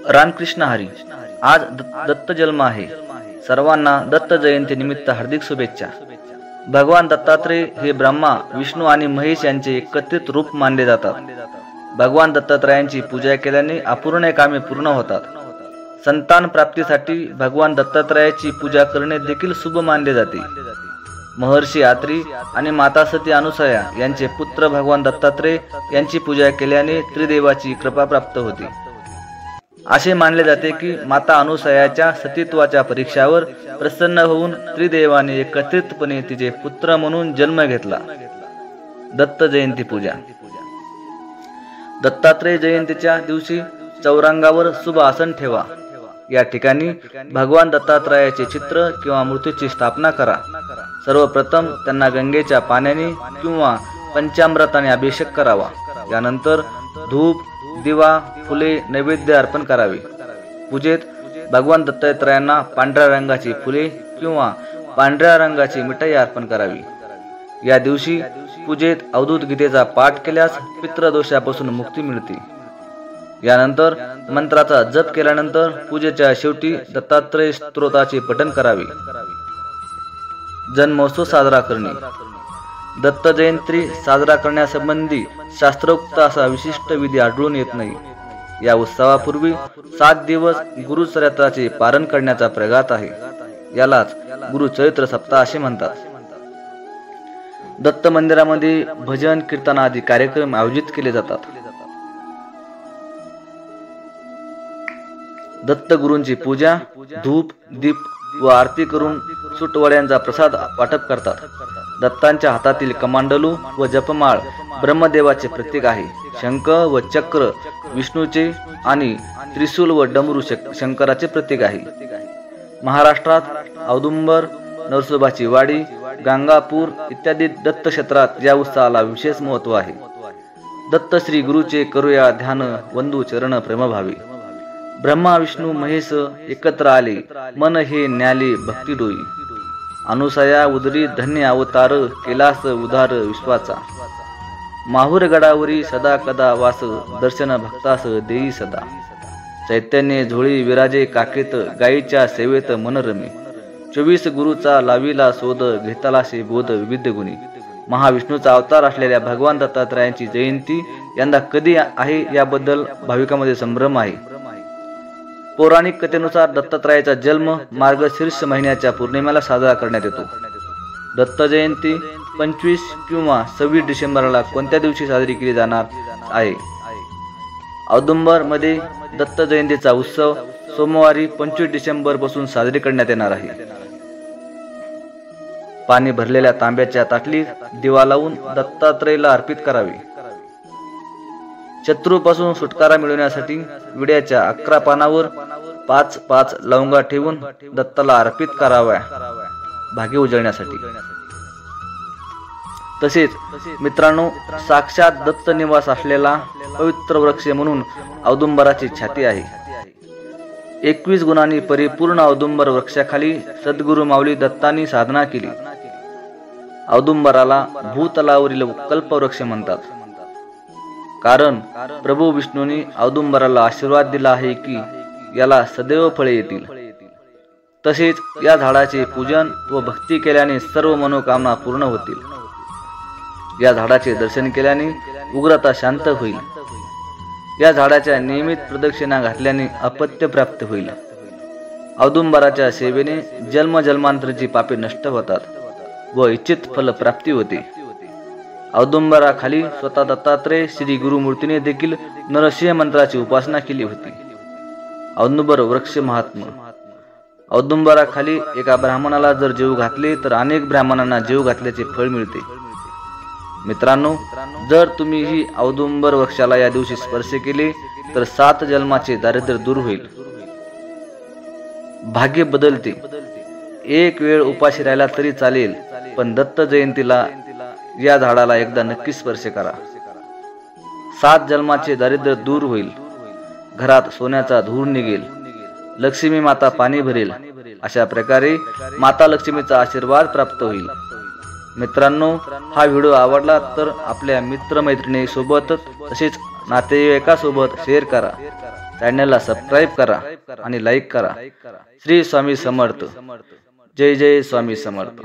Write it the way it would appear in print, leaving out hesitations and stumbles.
रामकृष्ण हरी. आज दत्त जन्म आहे. सर्वांना दत्त जयंती निमित्त हार्दिक शुभेच्छा. भगवान दत्तात्रय हे ब्रह्मा, विष्णू आणि महेश यांचे एकत्रित रूप मानले जातात. भगवान दत्तात्रयांची पूजा केल्याने अपूर्ण कामे पूर्ण होतात. संतान प्राप्तीसाठी भगवान दत्तात्रयाची पूजा करणे देखील शुभ मानले जाते. महर्षी आत्री आणि माता सती अनुसया यांचे पुत्र भगवान दत्तात्रय यांची पूजा केल्याने त्रिदेवाची कृपा प्राप्त होते. असे मानले जाते की माता अनुसयाच्या सतीत्वाच्या परीक्षावर प्रसन्न होऊन त्रिदेवाने एकत्रितपणे तिचे पुत्र म्हणून जन्म घेतला. दत्त जयंती पूजा. दत्तात्रय जयंतीच्या दिवशी चौरंगावर शुभ आसन ठेवा. या ठिकाणी भगवान दत्तात्रयाचे चित्र किंवा मूर्तीची स्थापना करा. सर्वप्रथम त्यांना गंगेच्या पाण्याने किंवा पंचामृताने अभिषेक करावा. यानंतर धूप, दिवा, फुले, नैवेद्य अर्पण करावे. पूजेत भगवान दत्तात्रयांना पांढऱ्या रंगाची फुले किंवा पांढऱ्या रंगाची मिठाई अर्पण करावी. या दिवशी पूजेत अवधूत गीतेचा पाठ केल्यास पितृदोषापासून मुक्ती मिळते. यानंतर मंत्राचा जप केल्यानंतर पूजेच्या शेवटी दत्तात्रय स्तोत्राचे पठण करावे. जन्मोत्सव साजरा करणे. दत्त जयंती साजरा करण्यासंबंधी शास्त्रोक्त असा विशिष्ट विधी आढळून येत नाही. या उत्सवापूर्वी 7 दिवस गुरुचरित्राचे पारण करण्याचा प्रघात आहे. यालाच गुरुचरित्र सप्ताह असे म्हणतात. दत्त मंदिरामध्ये भजन, कीर्तन आदी कार्यक्रम आयोजित केले जातात. दत्त गुरूंची पूजा, धूप, दीप व आरती करून सुटवड्यांचा प्रसाद वाटप करतात. दत्तांच्या हातातील कमांडलू व जपमाळ ब्रह्मदेवाचे प्रतीक आहे. शंख व चक्र विष्णूचे आणि त्रिशूल व डमरू शंकराचे प्रतीक आहे. महाराष्ट्रात औदुंबर, नरसोबाची वाडी, गंगापूर इत्यादी दत्त क्षेत्रात या उत्सवाला विशेष महत्त्व आहे. दत्त श्री गुरुचे करूया ध्यान, वंदू चरण प्रेमभावे. ब्रह्मा विष्णू महेश एकत्र आले, मन हे न्याले भक्ती डोई. अनुसया उदरी धन्य अवतार, केलास उधार विश्वाचा. माहुर गडावरी सदा कदा वास, दर्शन भक्तास देई सदा. चैतन्य झोळी विराजे काकेत, गायीच्या सेवेत मनरमे. 24 गुरुचा लाविला शोध, घेतलाशे बोध विविध गुणी. महाविष्णूचा अवतार असलेल्या भगवान दत्तात्रयांची जयंती यंदा कधी आहे याबद्दल भाविकांमध्ये संभ्रम आहे. पौराणिक कथेनुसार दत्तात्रयाचा जन्म मार्गशीर्ष महिन्याच्या पौर्णिमेला साजरा करण्यात येतो. दत्त जयंती 25 किंवा 26 डिसेंबरला कोणत्या दिवशी साजरी केली जाणार आहे? औदुंबर मध्ये दत्त जयंतीचा उत्सव सोमवारी 25 डिसेंबर पासून साजरी करण्यात येणार आहे. पाणी भरलेल्या तांब्याच्या ताटलीत दिवा लावून दत्तात्रयाला अर्पित करावे. शत्रूपासून सुटकारा मिळवण्यासाठी विड्याच्या 11 पानावर 5 लवंगा ठेवून दत्ताला अर्पित कराव्या भाग्य उजळण्यासाठी. तसेच मित्रांनो, साक्षात दत्त निवास असलेला पवित्र वृक्ष म्हणून औदुंबराची ख्याती आहे. 21 गुणांनी परिपूर्ण औदुंबर वृक्षाखाली सद्गुरु माऊली दत्तांनी साधना केली. औदुंबराला भूतलावरील कल्पवृक्ष म्हणतात. कारण प्रभू विष्णूंनी औदुंबराला आशीर्वाद दिला आहे की याला सदैव फळे येतील. तसेच या झाडाचे पूजन व भक्ती केल्याने सर्व मनोकामना पूर्ण होतील. या झाडाचे दर्शन केल्याने उग्रता शांत होईल. या झाडाच्या नियमित प्रदक्षिणा घातल्याने अपत्य प्राप्त होईल. औदुंबराच्या सेवेने जन्मजन्मांतराची पापे नष्ट होतात व इच्छित फल प्राप्ती होते. औदुंबराखाली स्वतः दत्तात्रय श्री गुरुमूर्तीने देखील नरसिंह मंत्राची उपासना केली होती. औदुंबर वृक्ष महात्म्य. औदुंबराखाली एका ब्राह्मणाला जर जीव घातले तर अनेक ब्राह्मणांना जीव घातल्याचे फळ मिळते. मित्रांनो, जर तुम्ही ही औदुंबर वृक्षाला या दिवशी स्पर्श केले तर 7 जन्माचे दारिद्र्य दूर होईल. भाग्य बदलते. एक वेळ उपाशी राहिला तरी चालेल, पण दत्त जयंतीला या झाडाला एकदा नक्की स्पर्श करा. 7 जन्माचे दारिद्र्य दूर होईल. घरात सोन्याचा धूर निघेल. लक्ष्मी माता पाणी भरेल. अशा प्रकारे माता लक्ष्मीचा आशीर्वाद प्राप्त होईल. मित्रांनो, हा व्हिडिओ आवडला तर आपल्या मित्रमैत्रिणी सोबत तसेच नातेवाईकासोबत शेअर करा, चॅनलला सबस्क्राईब करा आणि लाईक करा. श्री स्वामी समर्थ. जय जय स्वामी समर्थ.